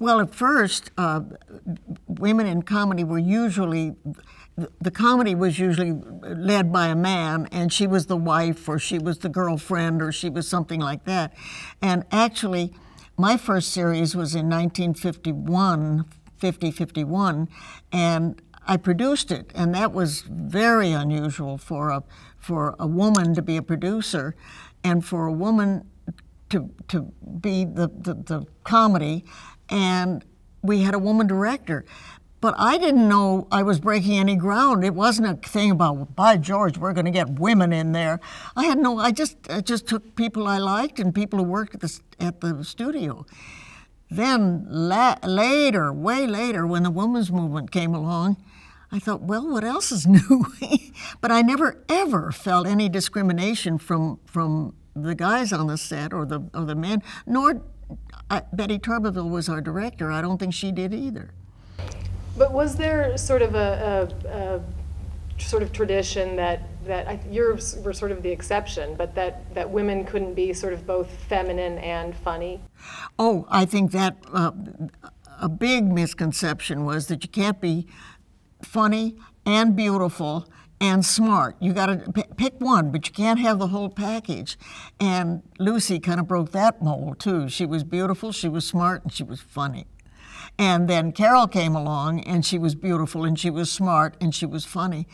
Well, at first, women in comedy were usually, the comedy was usually led by a man, and she was the wife, or she was the girlfriend, or she was something like that. And actually, my first series was in 1951, and I produced it, and that was very unusual for a woman to be a producer, and for a woman to be the comedy, and we had a woman director. But I didn't know I was breaking any ground. It wasn't a thing about, by George, we're going to get women in there. I just took people I liked and people who worked at the studio. Then later, way later, when the women's movement came along, I thought, well, what else is new? But I never, ever felt any discrimination from the guys on the set or the men, nor Betty Turbeville was our director. I don't think she did either. But was there sort of a sort of tradition that yours were sort of the exception, but that women couldn't be sort of both feminine and funny? Oh, I think that a big misconception was that you can't be funny and beautiful and smart. You got to pick one, but you can't have the whole package. And Lucy kind of broke that mold too. She was beautiful, she was smart, and she was funny. And then Carol came along, and she was beautiful, and she was smart, and she was funny.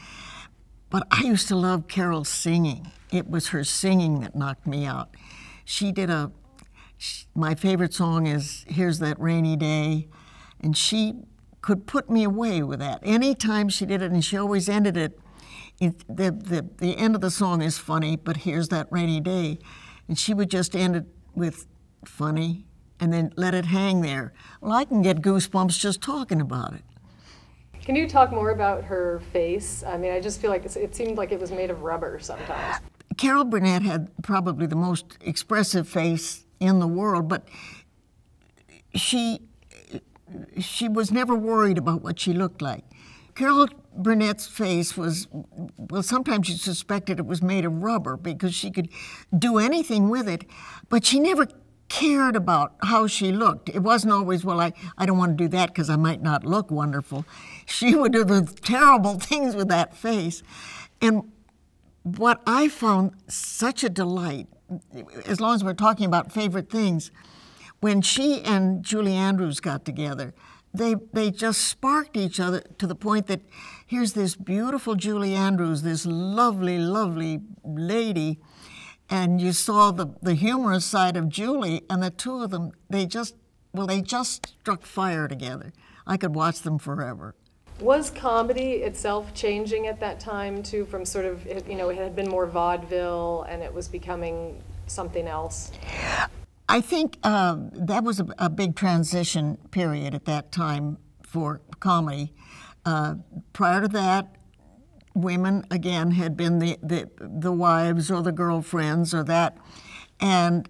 But I used to love Carol's singing. It was her singing that knocked me out. She did my favorite song is Here's That Rainy Day, and she could put me away with that. Anytime she did it, and she always ended it, the end of the song is funny, but here's that rainy day. And she would just end it with funny, and then let it hang there. Well, I can get goosebumps just talking about it. Can you talk more about her face? I mean, I just feel like it seemed like it was made of rubber sometimes. Carol Burnett had probably the most expressive face in the world, but she was never worried about what she looked like. Carol Burnett's face was, well, sometimes you suspected it was made of rubber because she could do anything with it, but she never cared about how she looked. It wasn't always, well, I don't want to do that because I might not look wonderful. She would do the terrible things with that face. And what I found such a delight, as long as we're talking about favorite things, when she and Julie Andrews got together, they just sparked each other to the point that here's this beautiful Julie Andrews, this lovely, lovely lady, and you saw the humorous side of Julie, and the two of them, they just struck fire together. I could watch them forever. Was comedy itself changing at that time too, from sort of, it had been more vaudeville and it was becoming something else? I think that was a big transition period at that time for comedy. Prior to that, women, again, had been the wives or the girlfriends or that. And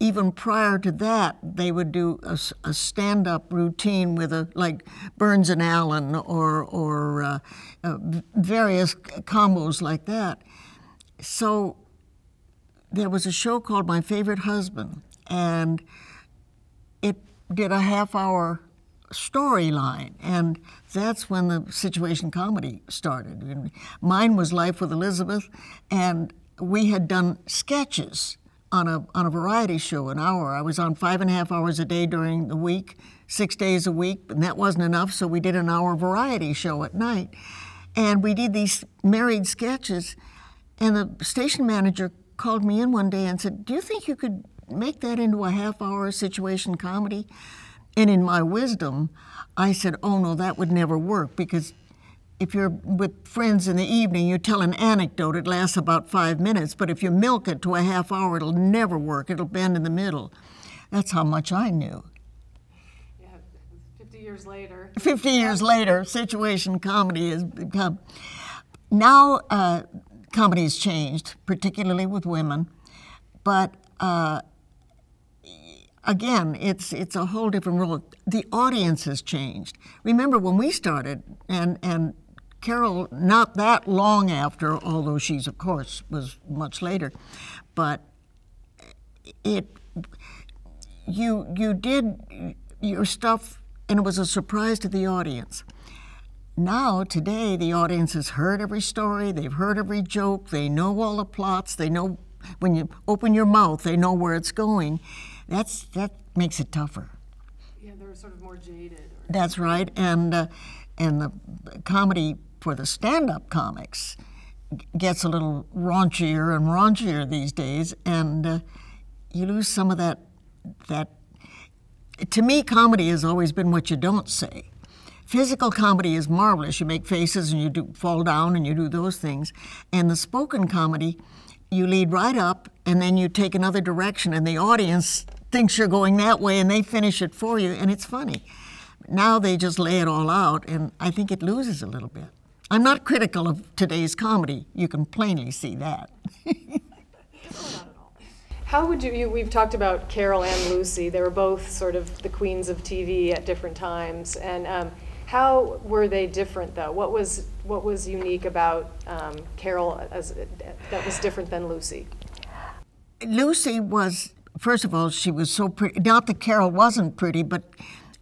even prior to that, they would do a stand-up routine with like Burns and Allen or various combos like that. So there was a show called My Favorite Husband, and it did a half-hour storyline, and that's when the situation comedy started. And mine was Life with Elizabeth, and we had done sketches on a variety show, an hour. I was on 5.5 hours a day during the week, 6 days a week, and that wasn't enough, so we did an hour variety show at night. And we did these married sketches, and the station manager called me in one day and said, do you think you could make that into a half-hour situation comedy? And in my wisdom, I said, oh no, that would never work, because if you're with friends in the evening, you tell an anecdote, it lasts about 5 minutes, but if you milk it to a half hour, it'll never work, it'll bend in the middle. That's how much I knew. Yeah, 50 years later. 50 years later, situation comedy has become. Now, comedy has changed, particularly with women, but again, it's a whole different role. The audience has changed. Remember when we started, and Carol, not that long after, although she's, of course, was much later, but you did your stuff, and it was a surprise to the audience. Now, today, the audience has heard every story, they've heard every joke, they know all the plots, they know when you open your mouth, they know where it's going. That makes it tougher. Yeah, they're sort of more jaded. That's right, and the comedy for the stand-up comics gets a little raunchier and raunchier these days, and you lose some of that. To me, comedy has always been what you don't say. Physical comedy is marvelous. You make faces and you fall down and you do those things. And the spoken comedy, you lead right up and then you take another direction and the audience thinks you're going that way and they finish it for you and it's funny. Now they just lay it all out and I think it loses a little bit. I'm not critical of today's comedy. You can plainly see that. How would we've talked about Carol and Lucy. They were both sort of the queens of TV at different times. And how were they different, though? What was unique about Carol that was different than Lucy? Lucy was, first of all, she was so pretty. Not that Carol wasn't pretty, but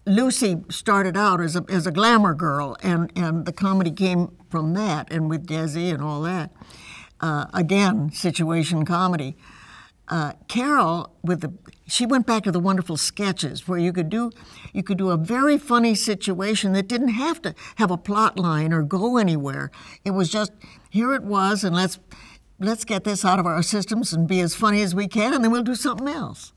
Lucy started out as a glamour girl, and the comedy came from that, and with Desi and all that. Again, situation comedy. Carol, she went back to the wonderful sketches where you could do a very funny situation that didn't have to have a plot line or go anywhere. It was just, here it was, and let's get this out of our systems and be as funny as we can, and then we'll do something else.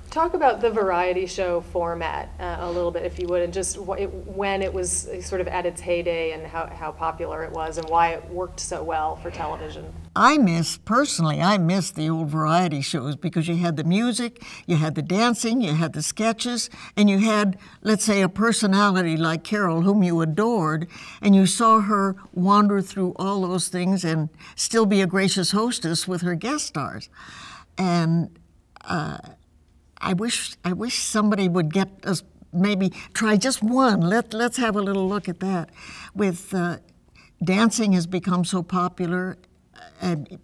Talk about the variety show format a little bit, if you would, and just when it was sort of at its heyday and how popular it was and why it worked so well for television. I miss the old variety shows because you had the music, you had the dancing, you had the sketches, and you had, let's say, a personality like Carol whom you adored, and you saw her wander through all those things and still be a gracious hostess with her guest stars. And I wish somebody would get us, maybe try just one. Let's have a little look at that. With dancing has become so popular,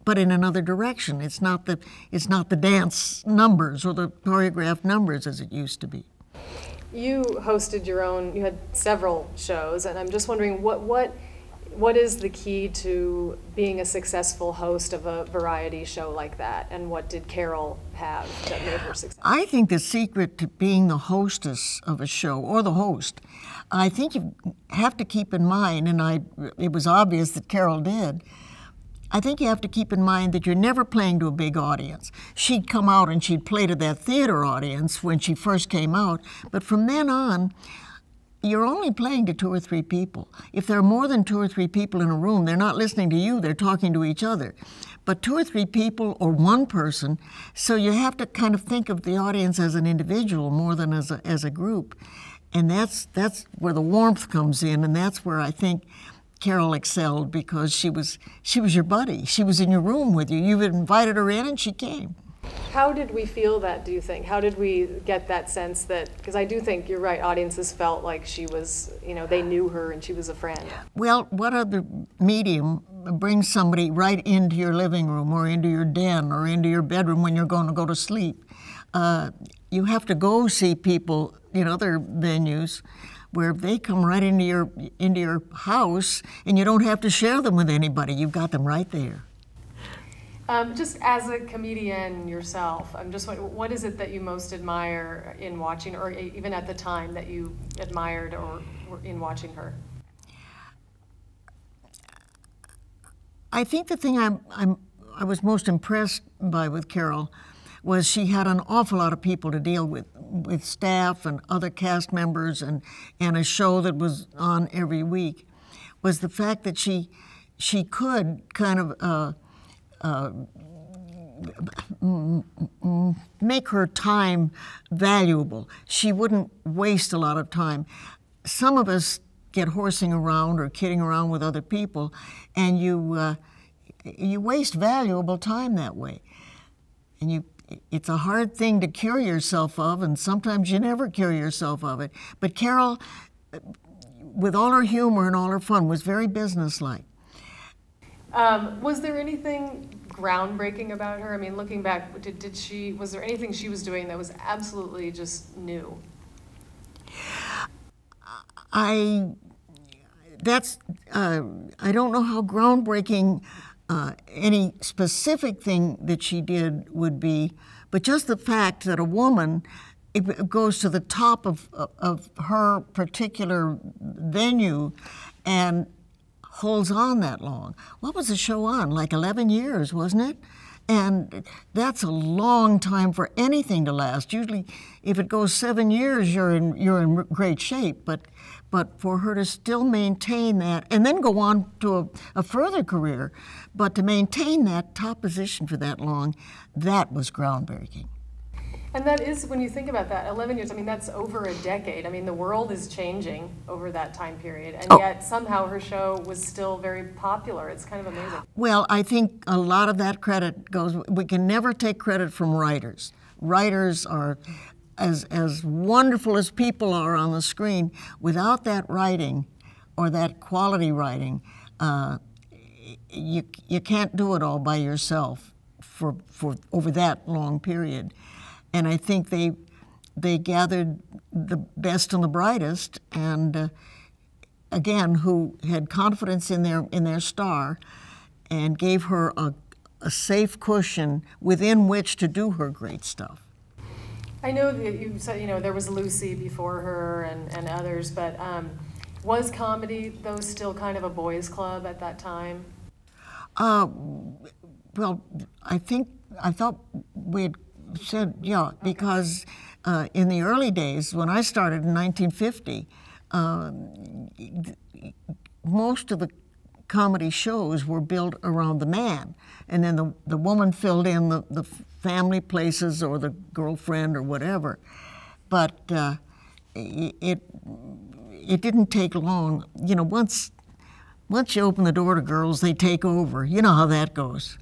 but in another direction. It's not the dance numbers or the choreographed numbers as it used to be. You hosted you had several shows, and I'm just wondering what is the key to being a successful host of a variety show like that, and what did Carol have that made her successful? I think the secret to being the hostess of a show, or the host, I think you have to keep in mind, and it was obvious that Carol did, I think you have to keep in mind that you're never playing to a big audience. She'd come out and she'd play to that theater audience when she first came out, but from then on, you're only playing to 2 or 3 people. If there are more than 2 or 3 people in a room, they're not listening to you, they're talking to each other. But 2 or 3 people or one person, so you have to kind of think of the audience as an individual more than as a group. And that's where the warmth comes in, and that's where I think Carol excelled, because she was your buddy. She was in your room with you. You invited her in and she came. How did we feel that, do you think? How did we get that sense that, because I do think you're right, audiences felt like she was, they knew her and she was a friend. Well, what other medium brings somebody right into your living room or into your den or into your bedroom when you're going to go to sleep? You have to go see people in other venues where they come right into your house and you don't have to share them with anybody. You've got them right there. Just as a comedian yourself, I'm just wondering, what is it that you most admire in watching, or even at the time that you admired or were in watching her? I think the thing I was most impressed by with Carol was she had an awful lot of people to deal with staff and other cast members and a show that was on every week, was the fact that she could kind of make her time valuable. She wouldn't waste a lot of time. Some of us get horsing around or kidding around with other people, and you waste valuable time that way. And it's a hard thing to cure yourself of, and sometimes you never cure yourself of it. But Carol, with all her humor and all her fun, was very businesslike. Was there anything groundbreaking about her? I mean, looking back, was there anything she was doing that was absolutely just new? I don't know how groundbreaking any specific thing that she did would be, but just the fact that a woman, it goes to the top of her particular venue and holds on that long. What was the show on? Like 11 years, wasn't it? And that's a long time for anything to last. Usually, if it goes 7 years, you're in great shape. But for her to still maintain that, and then go on to a further career, but to maintain that top position for that long, that was groundbreaking. And that is, when you think about that, 11 years, I mean, that's over a decade. I mean, the world is changing over that time period, and yet somehow her show was still very popular. It's kind of amazing. Well, I think a lot of that credit goes, we can never take credit from writers. Writers are, as wonderful as people are on the screen, without that writing, or that quality writing, you can't do it all by yourself for over that long period. And I think they gathered the best and the brightest, and again, who had confidence in their star, and gave her a safe cushion within which to do her great stuff. I know that you said, you know, there was Lucy before her and others, but was comedy, though, still kind of a boys' club at that time? Well, I thought we had said, yeah, because in the early days, when I started in 1950, most of the comedy shows were built around the man, and then the woman filled in the family places or the girlfriend or whatever. But it didn't take long. You know, once you open the door to girls, they take over. You know how that goes.